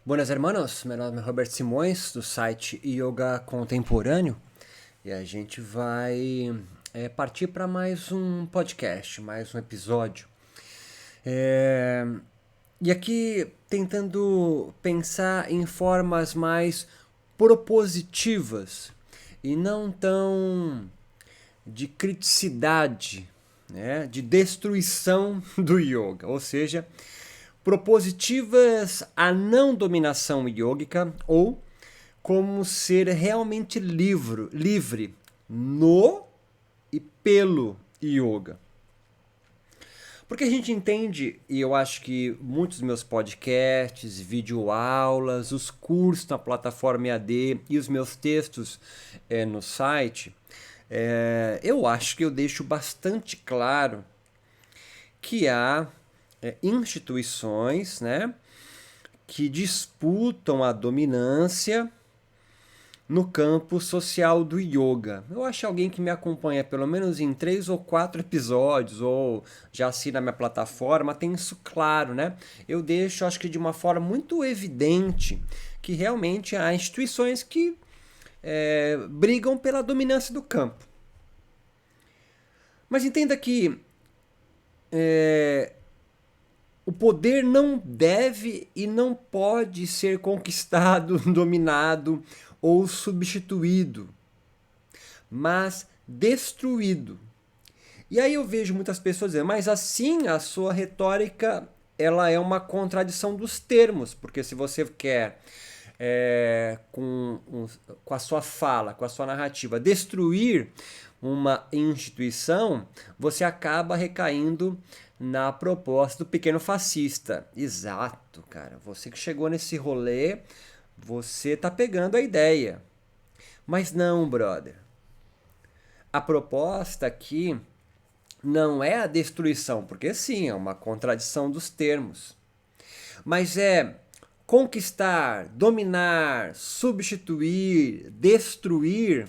Buenas hermanos, meu nome é Roberto Simões, do site Yoga Contemporâneo, e a gente vai partir para mais um podcast, mais um episódio. E aqui tentando pensar em formas mais propositivas e não tão de criticidade, né, de destruição do yoga, ou seja, propositivas à não dominação yógica ou como ser realmente livre no e pelo yoga. Porque a gente entende, e eu acho que muitos dos meus podcasts, videoaulas, os cursos na plataforma EAD e os meus textos no site, eu acho que eu deixo bastante claro que há instituições, né, que disputam a dominância no campo social do yoga. Eu acho que alguém que me acompanha pelo menos em 3 ou 4 episódios, ou já assina a minha plataforma, tem isso claro, né? Eu deixo, acho que de uma forma muito evidente, que realmente há instituições que brigam pela dominância do campo. Mas entenda que o poder não deve e não pode ser conquistado, dominado ou substituído, mas destruído. E aí eu vejo muitas pessoas dizendo, mas assim a sua retórica ela é uma contradição dos termos, porque se você quer com a sua fala, com a sua narrativa, destruir uma instituição, você acaba recaindo na proposta do pequeno fascista. Exato, cara. Você que chegou nesse rolê, você tá pegando a ideia. Mas não, brother. A proposta aqui não é a destruição, porque sim, é uma contradição dos termos. Mas é conquistar, dominar, substituir, destruir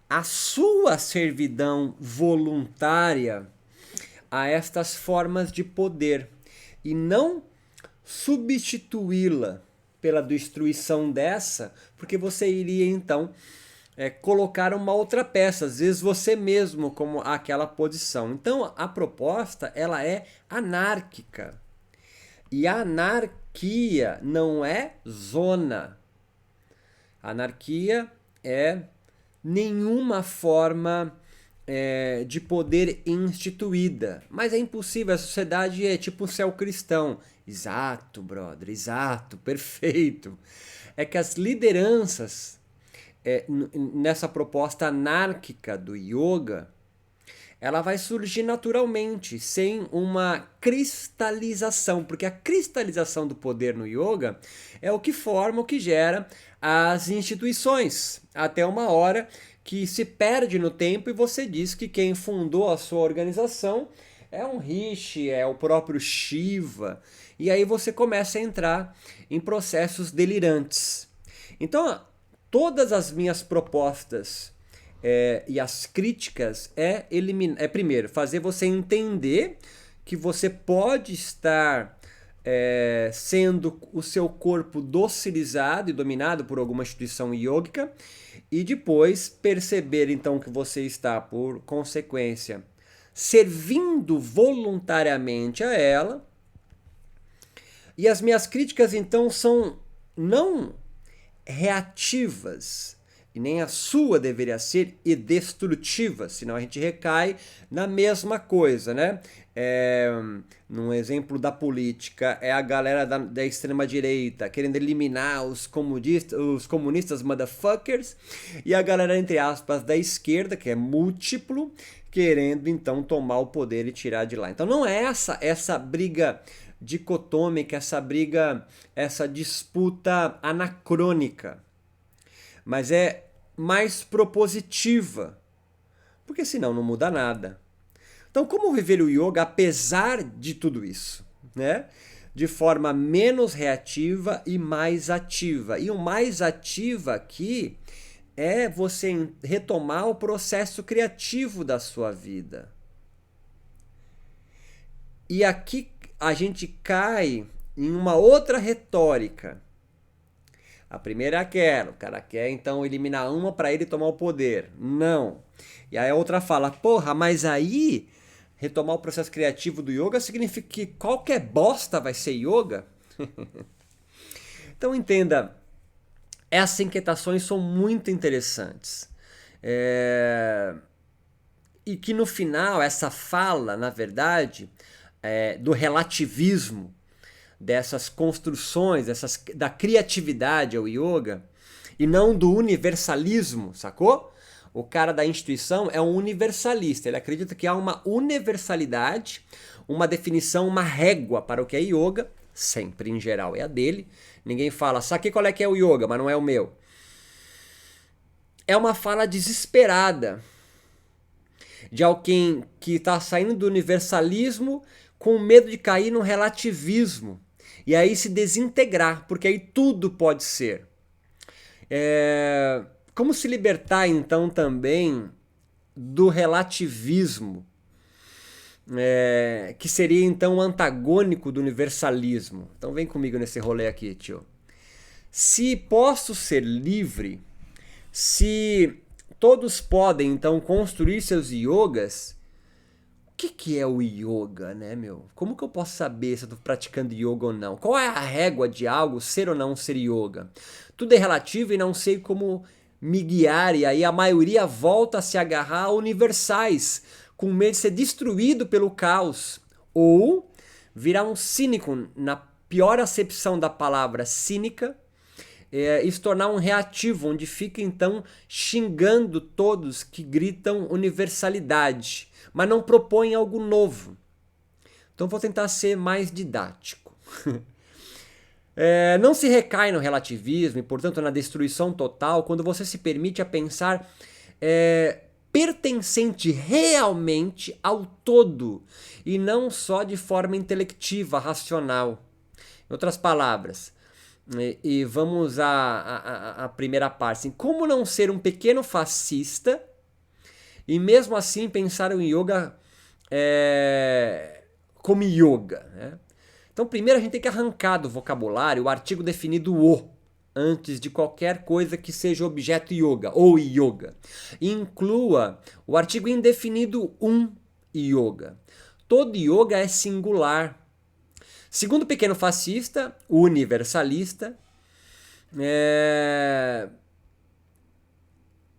a sua servidão voluntária a estas formas de poder e não substituí-la pela destruição dessa, porque você iria então colocar uma outra peça, às vezes você mesmo como aquela posição. Então a proposta ela é anárquica. E a anarquia não é zona. Anarquia é nenhuma forma de poder instituída. Mas é impossível, a sociedade é tipo o céu cristão. Exato, brother, exato, perfeito. É que as lideranças nessa proposta anárquica do yoga, ela vai surgir naturalmente, sem uma cristalização, porque a cristalização do poder no yoga é o que forma, o que gera as instituições, até uma hora que se perde no tempo e você diz que quem fundou a sua organização é um rishi, é o próprio Shiva, e aí você começa a entrar em processos delirantes. Então, todas as minhas propostas e as críticas primeiro, fazer você entender que você pode estar sendo o seu corpo docilizado e dominado por alguma instituição yógica e depois perceber então que você está, por consequência, servindo voluntariamente a ela. E as minhas críticas então são não reativas, e nem a sua deveria ser e destrutiva, senão a gente recai na mesma coisa, né? Num exemplo da política, é a galera da extrema-direita querendo eliminar os comunistas motherfuckers, e a galera, entre aspas, da esquerda, que é múltiplo, querendo então tomar o poder e tirar de lá. Então não é essa briga dicotômica, essa disputa anacrônica, mas é mais propositiva, porque senão não muda nada. Então, como viver o yoga apesar de tudo isso, né? De forma menos reativa e mais ativa. E o mais ativa aqui é você retomar o processo criativo da sua vida. E aqui a gente cai em uma outra retórica, A primeira é aquela, o cara quer então eliminar uma para ele tomar o poder. Não. E aí a outra fala, porra, mas aí retomar o processo criativo do yoga significa que qualquer bosta vai ser yoga? Então entenda, essas inquietações são muito interessantes. E que no final, essa fala, na verdade, do relativismo, dessas construções, da criatividade ao yoga, e não do universalismo, sacou? O cara da instituição é um universalista, ele acredita que há uma universalidade, uma definição, uma régua para o que é yoga, sempre em geral é a dele. Ninguém fala, sabe qual é que é o yoga, mas não é o meu. É uma fala desesperada de alguém que está saindo do universalismo com medo de cair no relativismo e aí se desintegrar, porque aí tudo pode ser. Como se libertar então também do relativismo, que seria então antagônico do universalismo? Então vem comigo nesse rolê aqui, tio. Se posso ser livre, se todos podem então construir seus yogas, o que é o yoga, né, meu? Como que eu posso saber se eu estou praticando yoga ou não? Qual é a régua de algo ser ou não ser yoga? Tudo é relativo e não sei como me guiar, e aí a maioria volta a se agarrar a universais, com medo de ser destruído pelo caos, ou virar um cínico, na pior acepção da palavra cínica, e se tornar um reativo, onde fica então xingando todos que gritam universalidade, mas não propõem algo novo. Então vou tentar ser mais didático. Não se recai no relativismo e, portanto, na destruição total quando você se permite a pensar pertencente realmente ao todo e não só de forma intelectiva, racional. Em outras palavras, e vamos à primeira parte. Assim, como não ser um pequeno fascista e mesmo assim pensar o yoga como yoga, né? Então primeiro a gente tem que arrancar do vocabulário o artigo definido o antes de qualquer coisa que seja objeto yoga ou yoga. Inclua o artigo indefinido yoga. Todo yoga é singular. Segundo o pequeno fascista, universalista,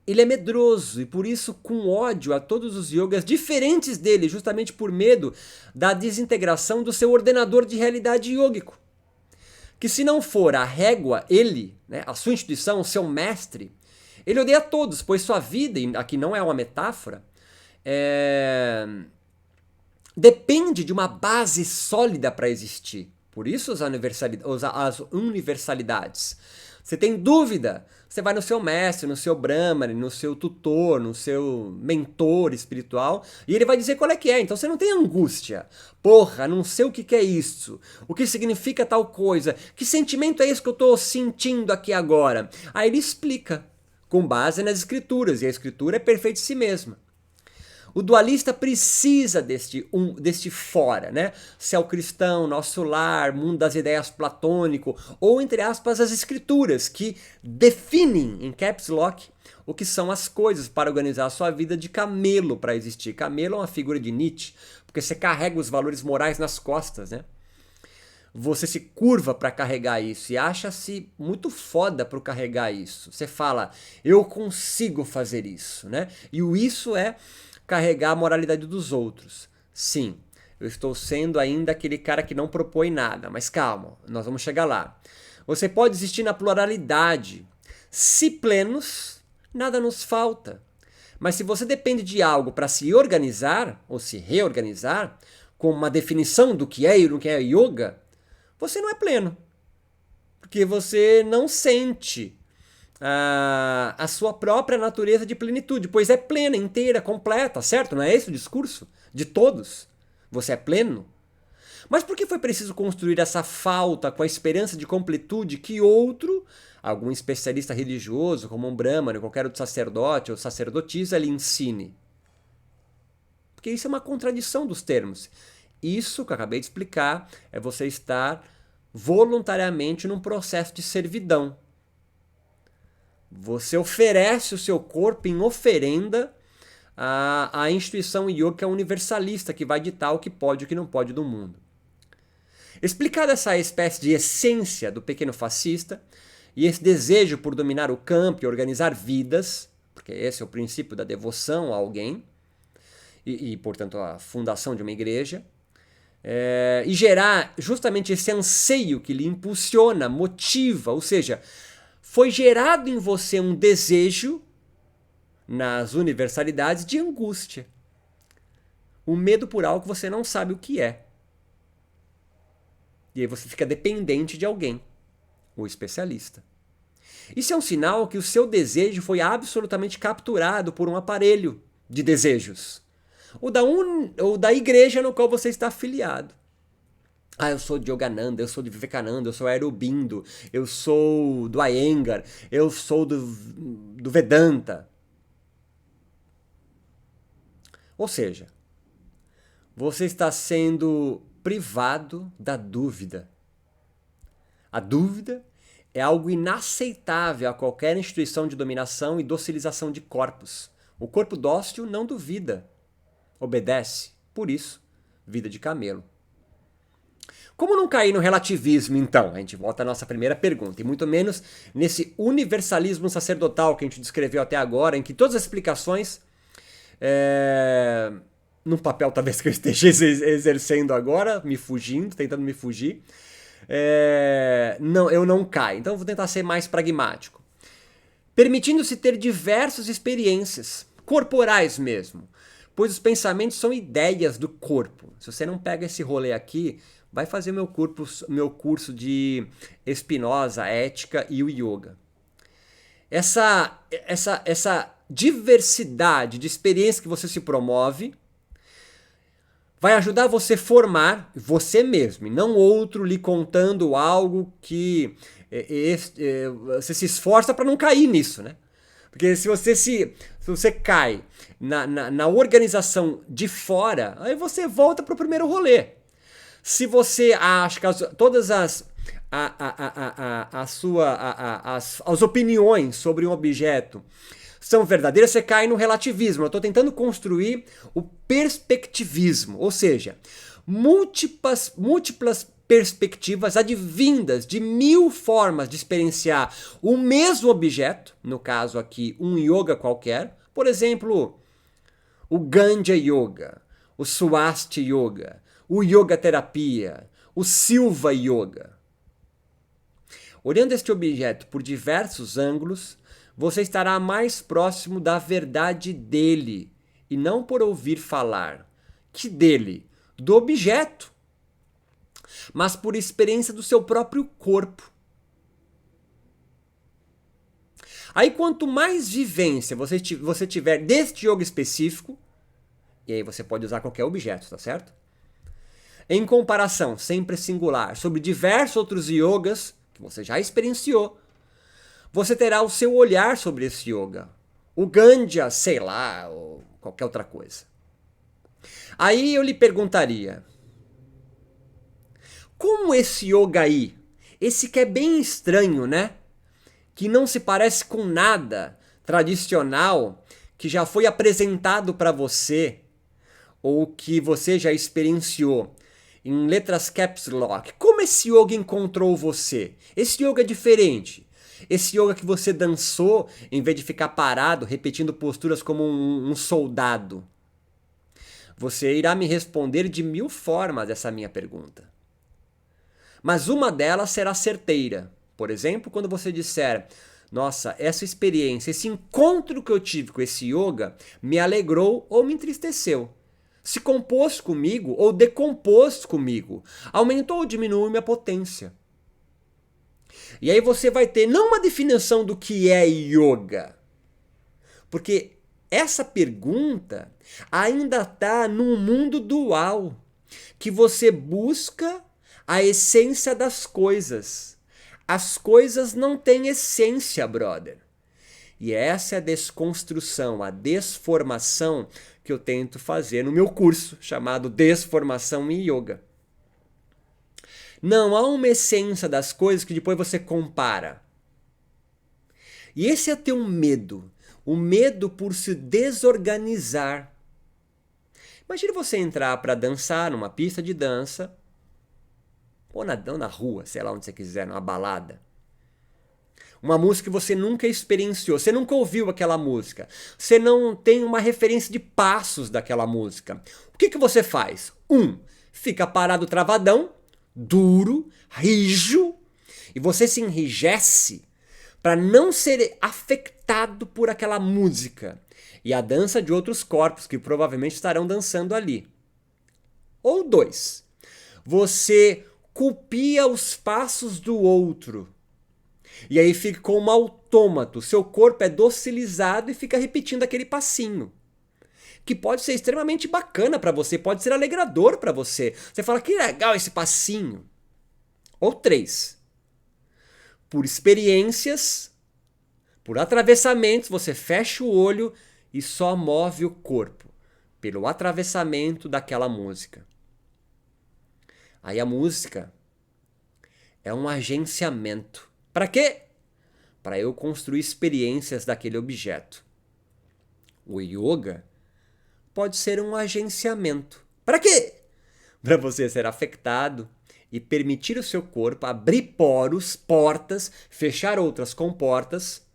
ele é medroso e por isso com ódio a todos os yogas diferentes dele, justamente por medo da desintegração do seu ordenador de realidade yógico. Que se não for a régua, ele, né, a sua instituição, o seu mestre, ele odeia a todos, pois sua vida, e aqui não é uma metáfora, depende de uma base sólida para existir. Por isso as universalidades. Você tem dúvida, você vai no seu mestre, no seu brahmane, no seu tutor, no seu mentor espiritual, e ele vai dizer qual é que é. Então você não tem angústia. Porra, não sei o que é isso. O que significa tal coisa? Que sentimento é esse que eu estou sentindo aqui agora? Aí ele explica, com base nas escrituras, e a escritura é perfeita em si mesma. O dualista precisa deste fora, né? Céu cristão, nosso lar, mundo das ideias platônico, ou entre aspas as escrituras, que definem em caps lock o que são as coisas para organizar a sua vida de camelo para existir. Camelo é uma figura de Nietzsche, porque você carrega os valores morais nas costas, né? Você se curva para carregar isso e acha-se muito foda para carregar isso. Você fala, eu consigo fazer isso, né? E o isso é carregar a moralidade dos outros. Sim, eu estou sendo ainda aquele cara que não propõe nada, mas calma, nós vamos chegar lá. Você pode existir na pluralidade. Se plenos, nada nos falta. Mas se você depende de algo para se organizar, ou se reorganizar, com uma definição do que é e do que é yoga, você não é pleno. Porque você não sente a sua própria natureza de plenitude, pois é plena, inteira, completa, certo? Não é esse o discurso de todos? Você é pleno? Mas por que foi preciso construir essa falta com a esperança de completude que outro, algum especialista religioso, como um brahmane, qualquer outro sacerdote ou sacerdotisa, lhe ensine? Porque isso é uma contradição dos termos. Isso que eu acabei de explicar é você estar voluntariamente num processo de servidão. Você oferece o seu corpo em oferenda à instituição yoga universalista, que vai ditar o que pode e o que não pode do mundo. Explicada essa espécie de essência do pequeno fascista e esse desejo por dominar o campo e organizar vidas, porque esse é o princípio da devoção a alguém, portanto, a fundação de uma igreja, e gerar justamente esse anseio que lhe impulsiona, motiva, ou seja, foi gerado em você um desejo, nas universalidades, de angústia. O medo por algo que você não sabe o que é. E aí você fica dependente de alguém, o especialista. Isso é um sinal que o seu desejo foi absolutamente capturado por um aparelho de desejos. Ou da igreja no qual você está afiliado. Eu sou de Yogananda, eu sou de Vivekananda, eu sou Aurobindo, eu sou do Iyengar, eu sou do Vedanta. Ou seja, você está sendo privado da dúvida. A dúvida é algo inaceitável a qualquer instituição de dominação e docilização de corpos. O corpo dócil não duvida, obedece. Por isso, vida de camelo. Como não cair no relativismo, então? A gente volta à nossa primeira pergunta, e muito menos nesse universalismo sacerdotal que a gente descreveu até agora, em que todas as explicações, num papel talvez que eu esteja exercendo agora, tentando me fugir, eu não caio. Então eu vou tentar ser mais pragmático. Permitindo-se ter diversas experiências, corporais mesmo, pois os pensamentos são ideias do corpo. Se você não pega esse rolê aqui, vai fazer meu curso de Spinoza, Ética e o Yoga. Essa diversidade de experiências que você se promove vai ajudar você a formar você mesmo, e não outro lhe contando algo que você se esforça para não cair nisso, né? Porque se você cai na organização de fora, aí você volta para o primeiro rolê. Se você acha que todas as opiniões sobre um objeto são verdadeiras, você cai no relativismo. Eu estou tentando construir o perspectivismo, ou seja, múltiplas perspectivas advindas de 1000 formas de experienciar o mesmo objeto, no caso aqui um yoga qualquer, por exemplo, o Ganja Yoga, o Swasti Yoga, o Yoga Terapia, o Silva Yoga. Olhando este objeto por diversos ângulos, você estará mais próximo da verdade dele, e não por ouvir falar. Que dele? Do objeto, mas por experiência do seu próprio corpo. Aí quanto mais vivência você tiver deste yoga específico, e aí você pode usar qualquer objeto, tá certo? Em comparação, sempre singular, sobre diversos outros yogas que você já experienciou, você terá o seu olhar sobre esse yoga. O Ganja, sei lá, ou qualquer outra coisa. Aí eu lhe perguntaria, como esse yoga aí, esse que é bem estranho, né? Que não se parece com nada tradicional que já foi apresentado para você ou que você já experienciou em letras caps lock. Como esse yoga encontrou você? Esse yoga é diferente. Esse yoga que você dançou em vez de ficar parado, repetindo posturas como um soldado. Você irá me responder de 1000 formas essa minha pergunta. Mas uma delas será certeira. Por exemplo, quando você disser, nossa, essa experiência, esse encontro que eu tive com esse yoga me alegrou ou me entristeceu. Se compôs comigo ou decompôs comigo. Aumentou ou diminuiu minha potência. E aí você vai ter não uma definição do que é yoga. Porque essa pergunta ainda está num mundo dual. Que você busca a essência das coisas. As coisas não têm essência, brother. E essa é a desconstrução, a desformação que eu tento fazer no meu curso, chamado Desformação em Yoga. Não há uma essência das coisas que depois você compara. E esse é teu medo. O medo por se desorganizar. Imagine você entrar para dançar numa pista de dança, ou na rua, sei lá onde você quiser, numa balada. Uma música que você nunca experienciou, você nunca ouviu aquela música, você não tem uma referência de passos daquela música. O que você faz? Fica parado travadão, duro, rijo, e você se enrijece para não ser afetado por aquela música e a dança de outros corpos que provavelmente estarão dançando ali. Ou 2, você copia os passos do outro. E aí fica como um autômato, seu corpo é docilizado e fica repetindo aquele passinho. Que pode ser extremamente bacana para você, pode ser alegrador para você. Você fala, que legal esse passinho. Ou 3, por experiências, por atravessamentos, você fecha o olho e só move o corpo pelo atravessamento daquela música. Aí a música é um agenciamento. Para quê? Para eu construir experiências daquele objeto. O yoga pode ser um agenciamento. Para quê? Para você ser afetado e permitir o seu corpo abrir poros, portas, fechar outras comportas,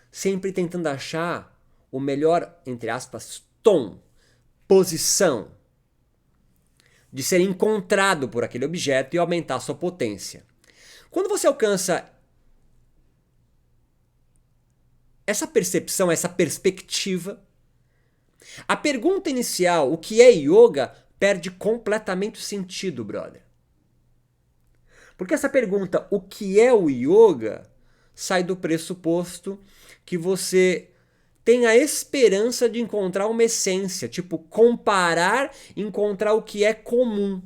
sempre tentando achar o melhor, entre aspas, tom, posição, de ser encontrado por aquele objeto e aumentar a sua potência. Quando você alcança essa percepção, essa perspectiva, a pergunta inicial, o que é yoga, perde completamente o sentido, brother. Porque essa pergunta, o que é o yoga, sai do pressuposto que você tem a esperança de encontrar uma essência, tipo comparar, encontrar o que é comum.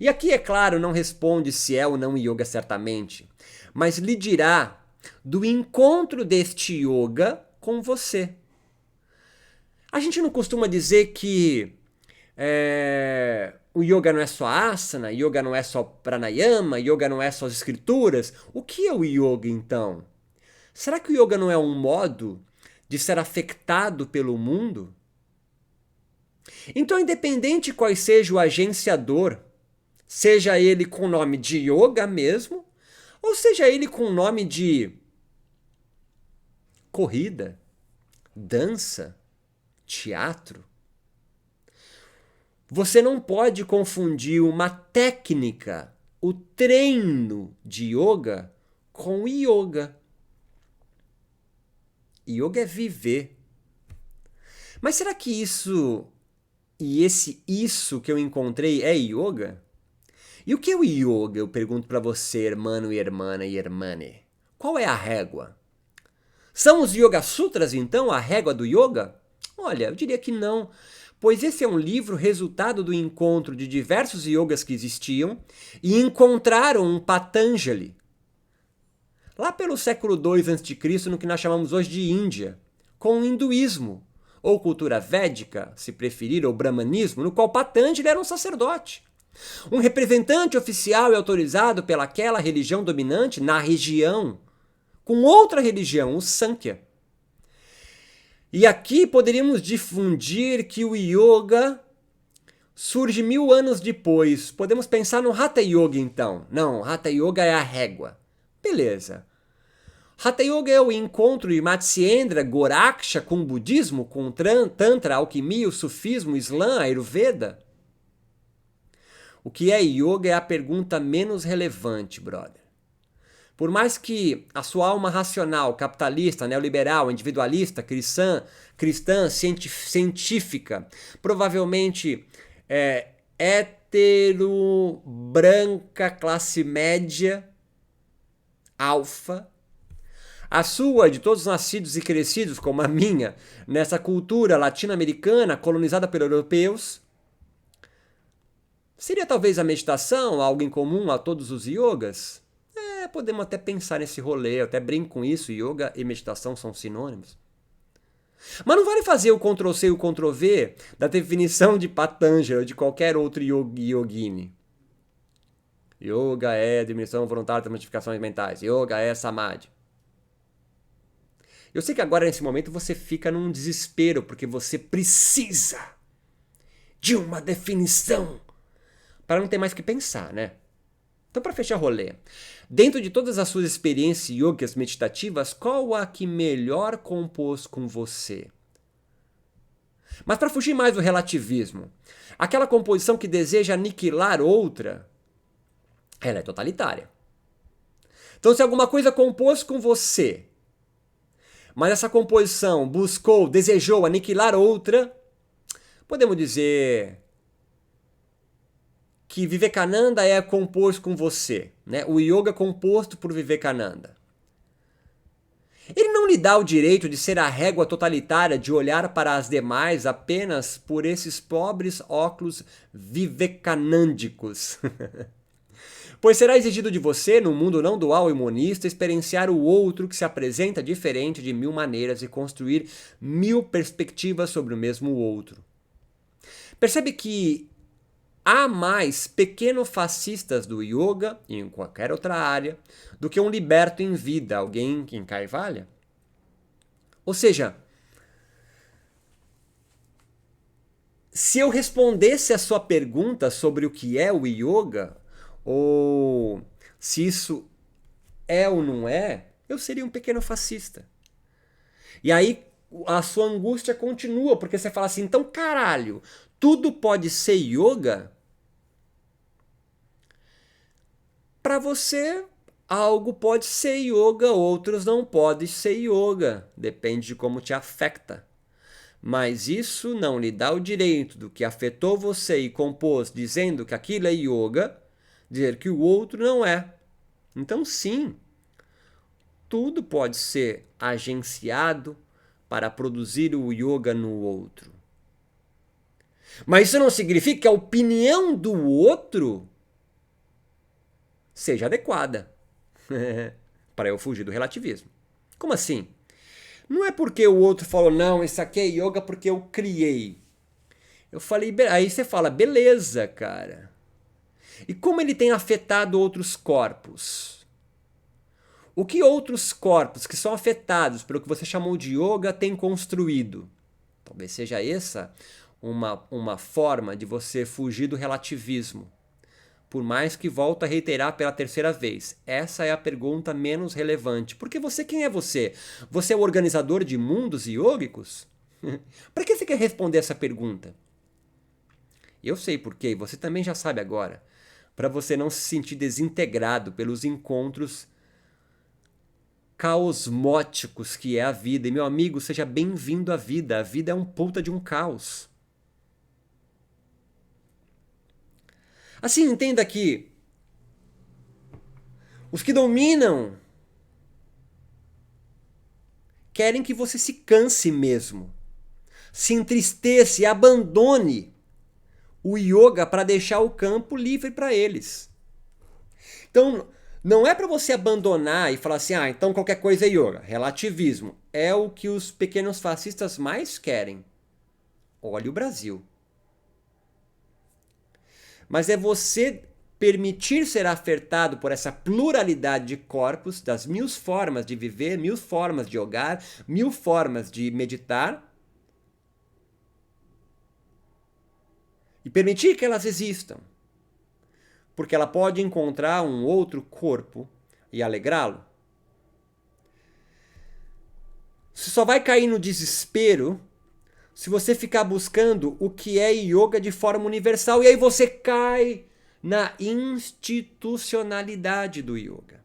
E aqui, é claro, não responde se é ou não yoga certamente, mas lhe dirá do encontro deste yoga com você. A gente não costuma dizer que o yoga não é só asana, yoga não é só pranayama, yoga não é só as escrituras. O que é o yoga então? Será que o yoga não é um modo de ser afetado pelo mundo? Então, independente qual seja o agenciador, seja ele com o nome de yoga mesmo, ou seja ele com o nome de corrida, dança, teatro, você não pode confundir uma técnica, o treino de yoga, com yoga. Yoga é viver. Mas será que isso que eu encontrei é yoga? E o que é o yoga? Eu pergunto para você, hermano e hermana e hermane. Qual é a régua? São os Yoga Sutras, então, a régua do yoga? Olha, eu diria que não, pois esse é um livro resultado do encontro de diversos yogas que existiam e encontraram um Patanjali. Lá pelo século II a.C., no que nós chamamos hoje de Índia, com o hinduísmo, ou cultura védica, se preferir, ou brahmanismo, no qual Patanjali era um sacerdote. Um representante oficial e autorizado pelaquela religião dominante na região, com outra religião, o Sankhya. E aqui poderíamos difundir que o yoga surge 1000 anos depois. Podemos pensar no Hatha Yoga então. Não, Hatha Yoga é a régua. Beleza. Hatha Yoga é o encontro de Matsyendraja Goraksha com o budismo, com o tantra, a alquimia, o sufismo, o islã, a ayurveda. O que é yoga é a pergunta menos relevante, brother. Por mais que a sua alma racional, capitalista, neoliberal, individualista, cristã, científica, provavelmente hétero, branca, classe média, alfa, a sua, de todos nascidos e crescidos, como a minha, nessa cultura latino-americana colonizada pelos europeus, seria talvez a meditação algo em comum a todos os yogas? Podemos até pensar nesse rolê, eu até brinco com isso, yoga e meditação são sinônimos. Mas não vale fazer o Ctrl+C e o Ctrl+V da definição de Patanjali ou de qualquer outro yogini. Yoga é diminuição voluntária das modificações mentais. Yoga é samadhi. Eu sei que agora, nesse momento, você fica num desespero, porque você precisa de uma definição para não ter mais o que pensar, né? Então, para fechar o rolê, dentro de todas as suas experiências yogas meditativas, qual a que melhor compôs com você? Mas para fugir mais do relativismo, aquela composição que deseja aniquilar outra, ela é totalitária. Então, se alguma coisa compôs com você, mas essa composição buscou, desejou aniquilar outra, podemos dizer que Vivekananda é composto com você, né? O yoga é composto por Vivekananda. Ele não lhe dá o direito de ser a régua totalitária de olhar para as demais apenas por esses pobres óculos vivekanandicos. Pois será exigido de você, no mundo não dual e monista, experienciar o outro que se apresenta diferente de 1000 maneiras e construir 1000 perspectivas sobre o mesmo outro. Percebe que há mais pequeno-fascistas do yoga, e em qualquer outra área, do que um liberto em vida, alguém em Kaivalya? Ou seja, se eu respondesse a sua pergunta sobre o que é o yoga, ou se isso é ou não é, eu seria um pequeno fascista. E aí a sua angústia continua, porque você fala assim, então caralho, tudo pode ser yoga? Para você, algo pode ser yoga, outros não podem ser yoga. Depende de como te afeta. Mas isso não lhe dá o direito do que afetou você e compôs dizendo que aquilo é yoga, dizer que o outro não é. Então sim, tudo pode ser agenciado para produzir o yoga no outro. Mas isso não significa que a opinião do outro seja adequada para eu fugir do relativismo. Como assim? Não é porque o outro falou, não, isso aqui é yoga porque eu criei. Eu falei, aí você fala, beleza, cara. E como ele tem afetado outros corpos? O que outros corpos que são afetados pelo que você chamou de yoga têm construído? Talvez seja essa uma forma de você fugir do relativismo. Por mais que volto a reiterar pela terceira vez, essa é a pergunta menos relevante. Porque você, quem é você? Você é o organizador de mundos yogicos? Para que você quer responder essa pergunta? Eu sei por quê, você também já sabe agora. Para você não se sentir desintegrado pelos encontros caosmóticos que é a vida. E meu amigo, seja bem-vindo à vida. A vida é um puta de um caos. Assim, entenda que os que dominam querem que você se canse mesmo, se entristeça e abandone o yoga para deixar o campo livre para eles. Então, não é para você abandonar e falar assim, então qualquer coisa é yoga. Relativismo é o que os pequenos fascistas mais querem. Olha o Brasil. Mas é você permitir ser afetado por essa pluralidade de corpos, das 1000 formas de viver, 1000 formas de yogar, 1000 formas de meditar, e permitir que elas existam. Porque ela pode encontrar um outro corpo e alegrá-lo. Você só vai cair no desespero se você ficar buscando o que é yoga de forma universal. E aí você cai na institucionalidade do yoga.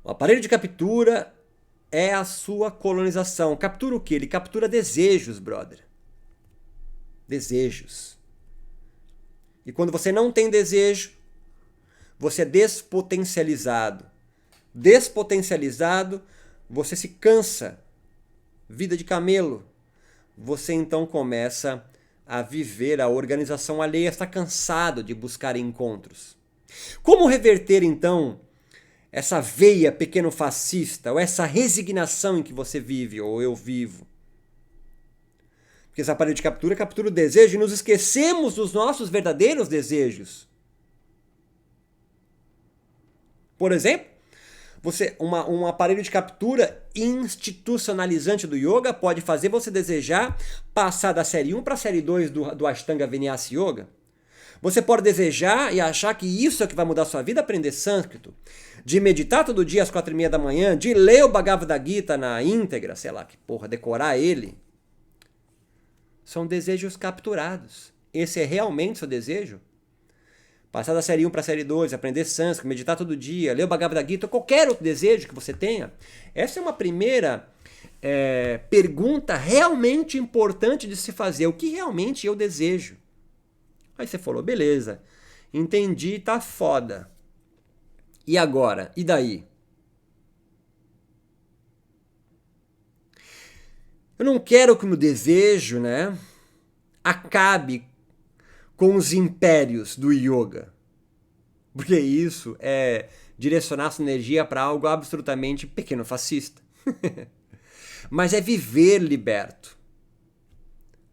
O aparelho de captura é a sua colonização. Captura o quê? Ele captura desejos, brother. Desejos. E quando você não tem desejo, você é despotencializado. Despotencializado, você se cansa. Vida de camelo. Você então começa a viver a organização alheia, está cansado de buscar encontros. Como reverter então essa veia pequeno fascista, ou essa resignação em que você vive, ou eu vivo? Porque esse aparelho de captura captura o desejo e nos esquecemos dos nossos verdadeiros desejos. Por exemplo, um aparelho de captura institucionalizante do yoga pode fazer você desejar passar da série 1 para a série 2 do Ashtanga Vinyasa Yoga. Você pode desejar e achar que isso é o que vai mudar a sua vida, aprender sânscrito, de meditar todo dia às 4:30 da manhã, de ler o Bhagavad Gita na íntegra, sei lá que porra, decorar ele. São desejos capturados. Esse é realmente o seu desejo? Passar da série 1 para a série 2, aprender sânscrito, meditar todo dia, ler o Bhagavad Gita, qualquer outro desejo que você tenha. Essa é uma primeira pergunta realmente importante de se fazer. O que realmente eu desejo? Aí você falou, beleza, entendi, tá foda. E agora? E daí? Eu não quero que o meu desejo, acabe com os impérios do yoga. Porque isso é direcionar sua energia para algo absolutamente pequeno fascista. Mas é viver liberto.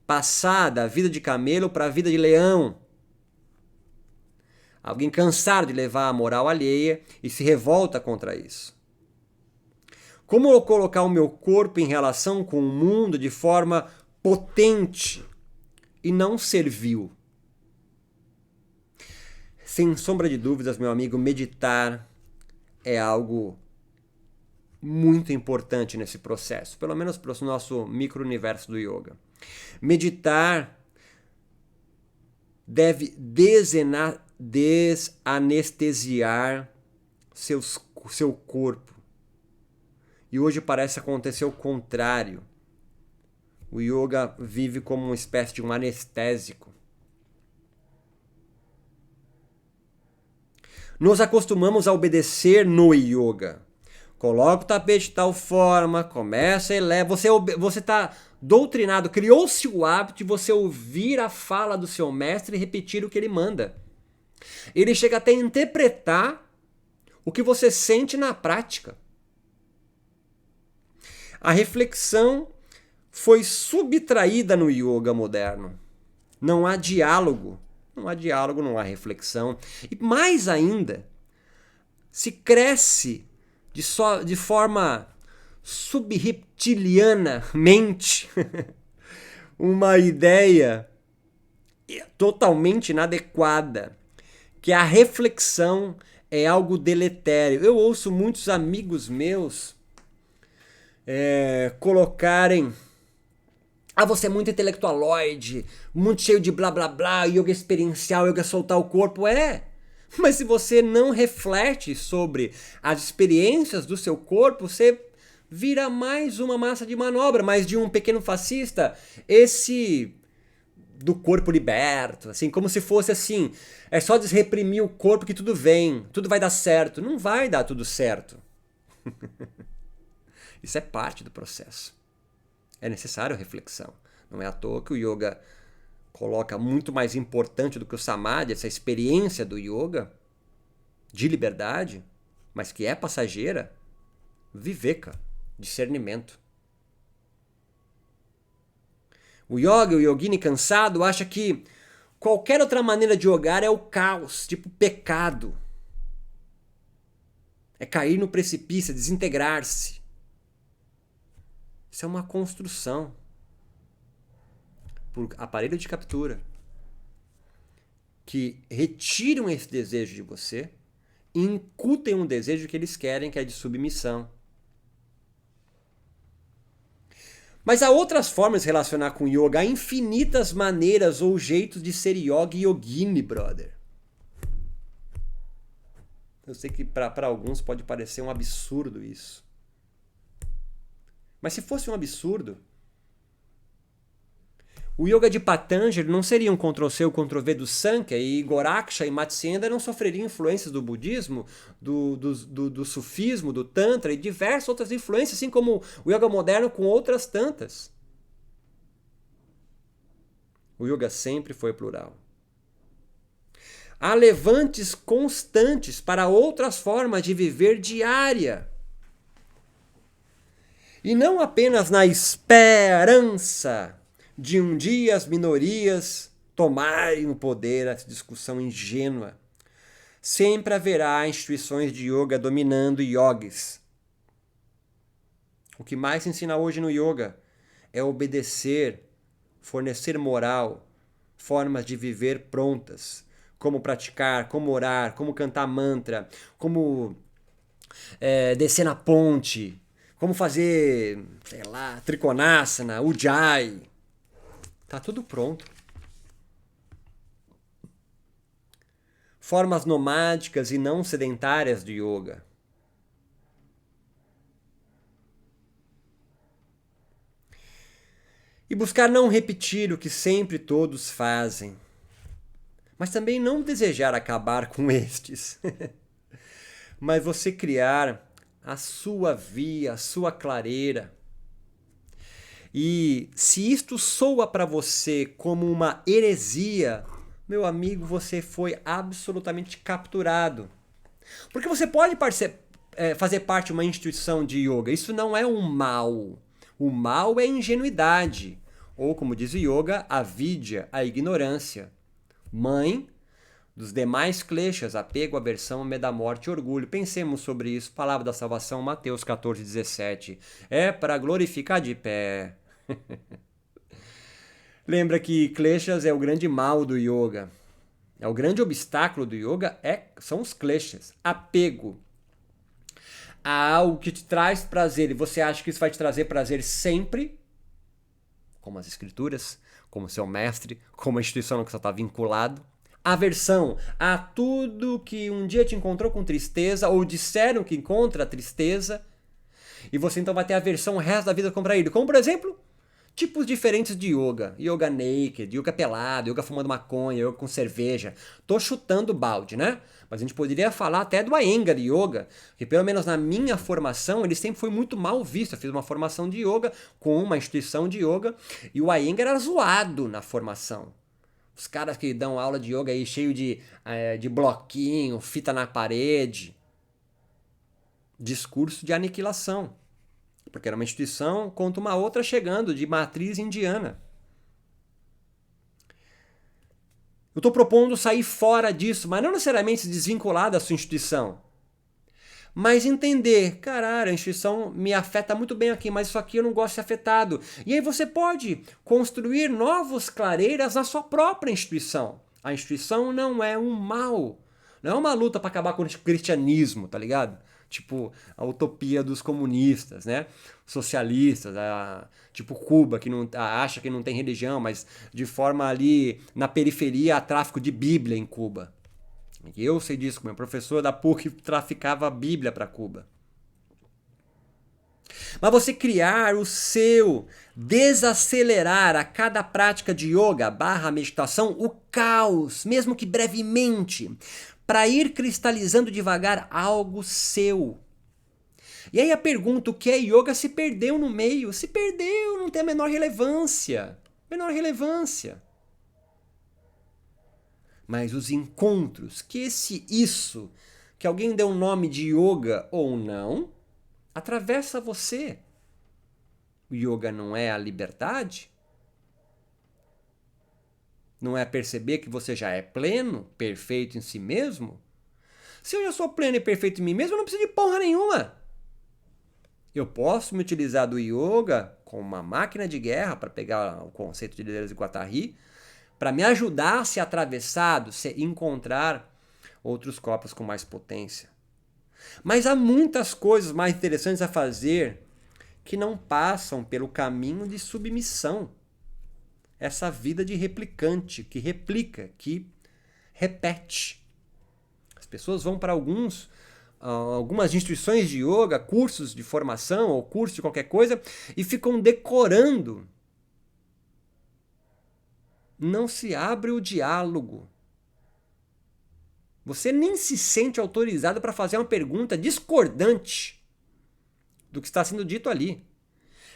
Passar da vida de camelo para a vida de leão. Alguém cansado de levar a moral alheia e se revolta contra isso. Como eu colocar o meu corpo em relação com o mundo de forma potente e não servil? Sem sombra de dúvidas, meu amigo, meditar é algo muito importante nesse processo, pelo menos para o nosso micro-universo do yoga. Meditar deve desanestesiar seu corpo. E hoje parece acontecer o contrário. O yoga vive como uma espécie de um anestésico. Nos acostumamos a obedecer no yoga. Coloca o tapete de tal forma, começa e leva. Você está doutrinado, criou-se o hábito de você ouvir a fala do seu mestre e repetir o que ele manda. Ele chega até a interpretar o que você sente na prática. A reflexão foi subtraída no yoga moderno. Não há diálogo. Não há diálogo, não há reflexão. E mais ainda, se cresce de forma subreptilianamente uma ideia totalmente inadequada, que a reflexão é algo deletério. Eu ouço muitos amigos meus colocarem: você é muito intelectualoide, muito cheio de blá blá blá, yoga experiencial, yoga soltar o corpo. Mas se você não reflete sobre as experiências do seu corpo, você vira mais uma massa de manobra, mais de um pequeno fascista, esse do corpo liberto, assim, como se fosse assim, é só desreprimir o corpo que tudo vem, tudo vai dar certo. Não vai dar tudo certo. Isso é parte do processo. É necessário reflexão. Não é à toa que o yoga coloca muito mais importante do que o samadhi, essa experiência do yoga de liberdade, mas que é passageira, viveka, discernimento. O yoga, o yogini cansado, acha que qualquer outra maneira de yogar é o caos, tipo pecado. É cair no precipício, é desintegrar-se. Isso é uma construção por aparelho de captura que retiram esse desejo de você e incutem um desejo que eles querem, que é de submissão. Mas há outras formas de relacionar com yoga, há infinitas maneiras ou jeitos de ser yogi e yogini, brother. Eu sei que para alguns pode parecer um absurdo isso. Mas se fosse um absurdo, o yoga de Patanjali não seria um Ctrl-C ou Ctrl-V do Sankhya, e Goraksha e Matsyenda não sofreriam influências do budismo, do sufismo, do tantra e diversas outras influências, assim como o yoga moderno com outras tantas. O yoga sempre foi plural. Há levantes constantes para outras formas de viver diária. E não apenas na esperança de um dia as minorias tomarem o poder, essa discussão ingênua. Sempre haverá instituições de yoga dominando yogis. O que mais se ensina hoje no yoga é obedecer, fornecer moral, formas de viver prontas. Como praticar, como orar, como cantar mantra, como descer na ponte, como fazer, sei lá, Trikonasana, Ujjayi. Tá tudo pronto. Formas nomádicas e não sedentárias de yoga. E buscar não repetir o que sempre todos fazem, mas também não desejar acabar com estes. Mas você criar a sua via, a sua clareira. E se isto soa para você como uma heresia, meu amigo, você foi absolutamente capturado. Porque você pode fazer parte de uma instituição de yoga. Isso não é um mal. O mal é a ingenuidade. Ou, como diz o yoga, avidya, a ignorância. Mãe dos demais kleshas, apego, aversão, medo da morte e orgulho. Pensemos sobre isso. Palavra da salvação, Mateus 14:17. É para glorificar de pé. Lembra que kleshas é o grande mal do yoga. O grande obstáculo do yoga são os kleshas. Apego a algo que te traz prazer e você acha que isso vai te trazer prazer sempre, como as escrituras, como seu mestre, como a instituição que você está vinculado. Aversão a tudo que um dia te encontrou com tristeza ou disseram que encontra tristeza e você então vai ter aversão o resto da vida contra ele. Como, por exemplo, tipos diferentes de yoga. Yoga naked, yoga pelado, yoga fumando maconha, yoga com cerveja. Tô chutando balde, né? Mas a gente poderia falar até do Iyengar Yoga, que pelo menos na minha formação ele sempre foi muito mal visto. Eu fiz uma formação de yoga com uma instituição de yoga e o Iyengar era zoado na formação. Os caras que dão aula de yoga aí cheio de bloquinho, fita na parede. Discurso de aniquilação. Porque era uma instituição contra uma outra chegando, de matriz indiana. Eu estou propondo sair fora disso, mas não necessariamente se desvincular da sua instituição. Mas entender, caralho, a instituição me afeta muito bem aqui, mas isso aqui eu não gosto de ser afetado. E aí você pode construir novas clareiras na sua própria instituição. A instituição não é um mal. Não é uma luta para acabar com o cristianismo, tá ligado? Tipo a utopia dos comunistas, né? Socialistas, tipo Cuba, que não acha que não tem religião, mas de forma ali na periferia há tráfico de Bíblia em Cuba. Eu sei disso, meu professor da PUC traficava a Bíblia para Cuba. Mas você criar o seu, desacelerar a cada prática de yoga / meditação o caos, mesmo que brevemente, para ir cristalizando devagar algo seu. E aí a pergunta, o que é yoga, se perdeu no meio. Se perdeu, não tem a menor relevância. Menor relevância. Mas os encontros, isso, que alguém deu um nome de yoga ou não, atravessa você. O yoga não é a liberdade? Não é perceber que você já é pleno, perfeito em si mesmo? Se eu já sou pleno e perfeito em mim mesmo, eu não preciso de porra nenhuma. Eu posso me utilizar do yoga como uma máquina de guerra, para pegar o conceito de Deleuze e Guattari, para me ajudar a ser atravessado, encontrar outros corpos com mais potência. Mas há muitas coisas mais interessantes a fazer que não passam pelo caminho de submissão. Essa vida de replicante, que replica, que repete. As pessoas vão para algumas instituições de yoga, cursos de formação ou cursos de qualquer coisa e ficam decorando. Não se abre o diálogo. Você nem se sente autorizado para fazer uma pergunta discordante do que está sendo dito ali.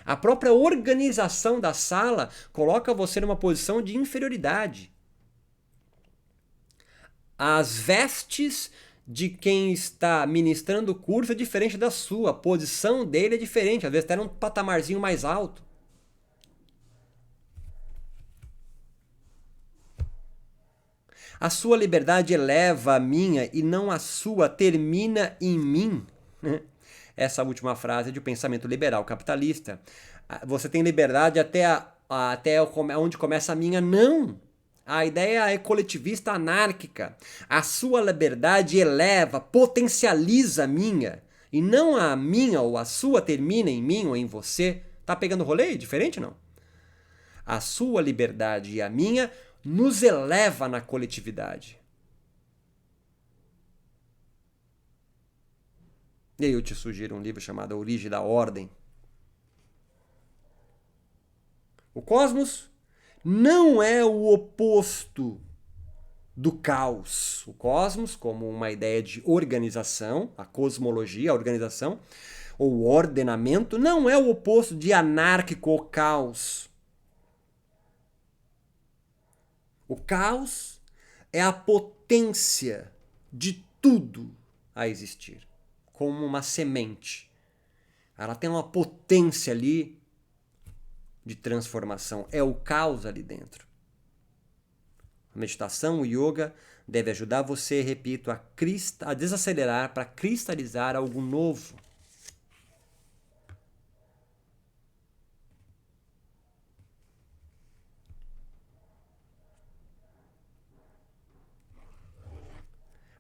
A própria organização da sala coloca você numa posição de inferioridade. As vestes de quem está ministrando o curso é diferente da sua. A posição dele é diferente. Às vezes está num patamarzinho mais alto. A sua liberdade eleva a minha e não a sua termina em mim. Essa última frase é de pensamento liberal capitalista. Você tem liberdade até onde começa a minha? Não. A ideia é coletivista anárquica. A sua liberdade eleva, potencializa a minha. E não a minha ou a sua termina em mim ou em você. Tá pegando rolê? Diferente não? A sua liberdade e a minha nos eleva na coletividade. E aí eu te sugiro um livro chamado A Origem da Ordem. O cosmos não é o oposto do caos. O cosmos, como uma ideia de organização, a cosmologia, a organização, ou ordenamento, não é o oposto de anárquico ou caos. O caos é a potência de tudo a existir, como uma semente. Ela tem uma potência ali de transformação. É o caos ali dentro. A meditação, o yoga, deve ajudar você, repito, a desacelerar para cristalizar algo novo.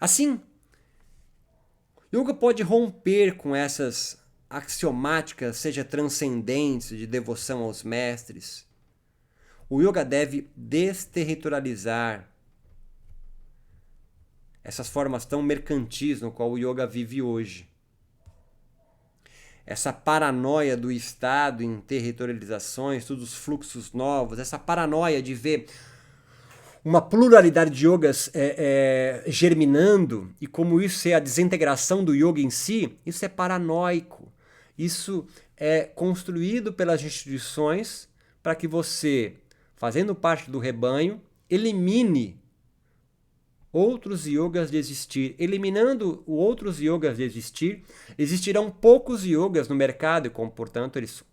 Assim, yoga pode romper com essas axiomáticas, seja transcendentes, de devoção aos mestres. O yoga deve desterritorializar essas formas tão mercantis no qual o yoga vive hoje. Essa paranoia do Estado em territorializações, todos os fluxos novos, essa paranoia de ver uma pluralidade de yogas germinando e como isso é a desintegração do yoga em si, isso é paranoico. Isso é construído pelas instituições para que você, fazendo parte do rebanho, elimine outros yogas de existir. Eliminando outros yogas de existir, existirão poucos yogas no mercado e, como, portanto, eles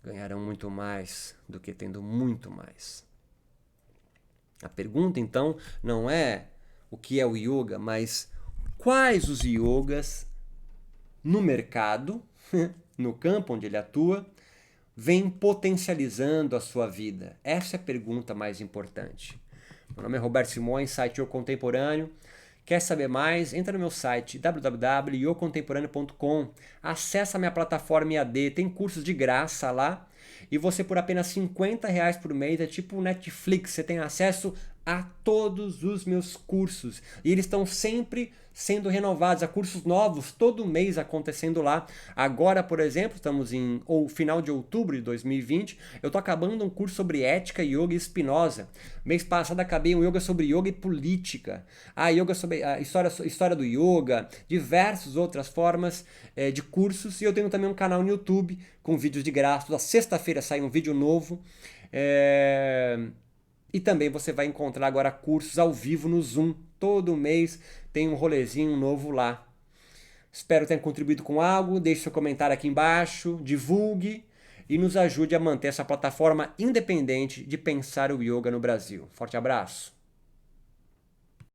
ganharão muito mais do que tendo muito mais. A pergunta, então, não é o que é o yoga, mas quais os yogas no mercado, no campo onde ele atua, vem potencializando a sua vida? Essa é a pergunta mais importante. Meu nome é Roberto Simões, site Yoga Contemporâneo. Quer saber mais? Entra no meu site www.yogacontemporâneo.com. Acessa a minha plataforma EAD, tem cursos de graça lá. E você, por apenas R$50 por mês, é tipo um Netflix, você tem acesso a todos os meus cursos. E eles estão sempre sendo renovados, há cursos novos todo mês acontecendo lá. Agora, por exemplo, estamos em final de outubro de 2020, eu estou acabando um curso sobre ética, yoga e Spinoza. Mês passado acabei um yoga sobre yoga e política. Yoga sobre a história do yoga, diversas outras formas de cursos. E eu tenho também um canal no YouTube com vídeos de graça. Toda sexta-feira sai um vídeo novo. E também você vai encontrar agora cursos ao vivo no Zoom. Todo mês tem um rolezinho novo lá. Espero ter contribuído com algo. Deixe seu comentário aqui embaixo, divulgue e nos ajude a manter essa plataforma independente de pensar o yoga no Brasil. Forte abraço!